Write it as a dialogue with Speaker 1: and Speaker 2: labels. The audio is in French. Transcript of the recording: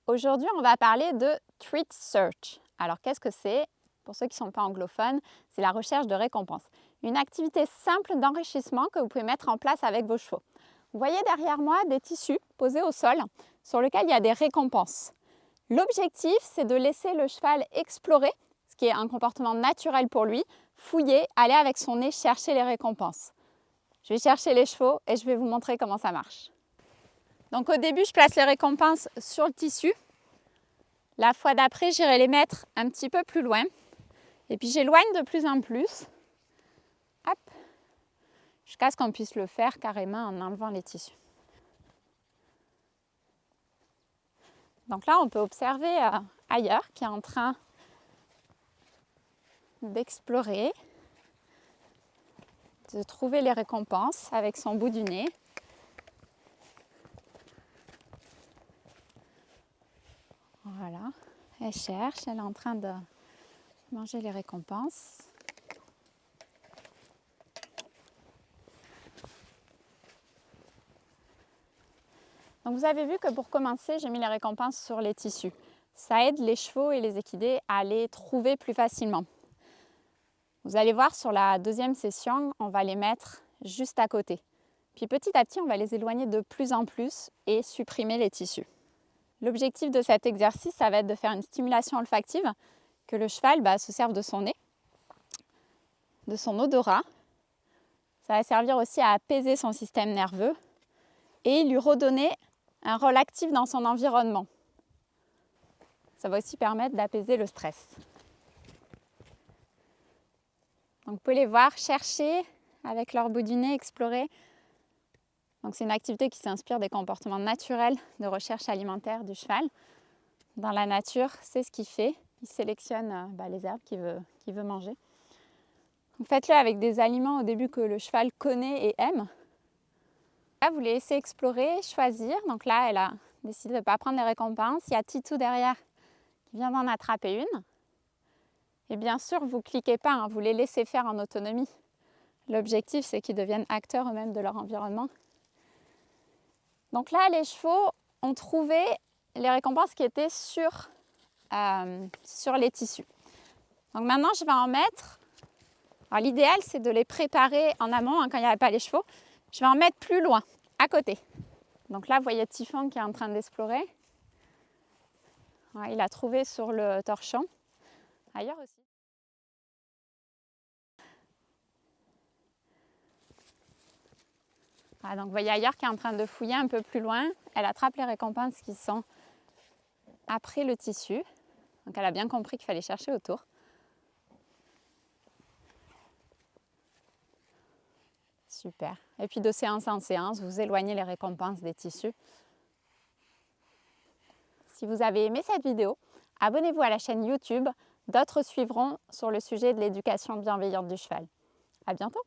Speaker 1: Aujourd'hui, on va parler de treat search. Alors, qu'est-ce que c'est? Pour ceux qui ne sont pas anglophones, c'est la recherche de récompenses. Une activité simple d'enrichissement que vous pouvez mettre en place avec vos chevaux. Vous voyez derrière moi des tissus posés au sol sur lesquels il y a des récompenses. L'objectif, c'est de laisser le cheval explorer, ce qui est un comportement naturel pour lui, fouiller, aller avec son nez chercher les récompenses. Je vais chercher les chevaux et je vais vous montrer comment ça marche. Donc au début, je place les récompenses sur le tissu. La fois d'après, j'irai les mettre un petit peu plus loin. Et puis j'éloigne de plus en plus. Hop, jusqu'à ce qu'on puisse le faire carrément en enlevant les tissus. Donc là, on peut observer ailleurs qui est en train d'explorer, de trouver les récompenses avec son bout du nez. Voilà, elle cherche, elle est en train de manger les récompenses. Donc vous avez vu que pour commencer, j'ai mis les récompenses sur les tissus. Ça aide les chevaux et les équidés à les trouver plus facilement. Vous allez voir sur la deuxième session, on va les mettre juste à côté. Puis petit à petit, on va les éloigner de plus en plus et supprimer les tissus. L'objectif de cet exercice, ça va être de faire une stimulation olfactive, que le cheval se serve de son nez, de son odorat. Ça va servir aussi à apaiser son système nerveux et lui redonner un rôle actif dans son environnement. Ça va aussi permettre d'apaiser le stress. Donc vous pouvez les voir chercher avec leur bout du nez, explorer. Donc c'est une activité qui s'inspire des comportements naturels de recherche alimentaire du cheval. Dans la nature, c'est ce qu'il fait. Il sélectionne les herbes qu'il veut manger. Donc faites-le avec des aliments au début que le cheval connaît et aime. Là, vous les laissez explorer, choisir. Donc là, elle a décidé de ne pas prendre les récompenses. Il y a Titou derrière qui vient d'en attraper une. Et bien sûr, vous ne cliquez pas, vous les laissez faire en autonomie. L'objectif, c'est qu'ils deviennent acteurs eux-mêmes de leur environnement. Donc là, les chevaux ont trouvé les récompenses qui étaient sur les tissus. Donc maintenant, je vais en mettre. Alors l'idéal, c'est de les préparer en amont, quand il n'y avait pas les chevaux. Je vais en mettre plus loin, à côté. Donc là, vous voyez Typhon qui est en train d'explorer. Ouais, il a trouvé sur le torchon. Ailleurs aussi. Voilà, donc vous voyez ailleurs qui est en train de fouiller un peu plus loin. Elle attrape les récompenses qui sont après le tissu. Donc elle a bien compris qu'il fallait chercher autour. Super. Et puis de séance en séance, vous éloignez les récompenses des tissus. Si vous avez aimé cette vidéo, abonnez-vous à la chaîne YouTube. D'autres suivront sur le sujet de l'éducation bienveillante du cheval. À bientôt!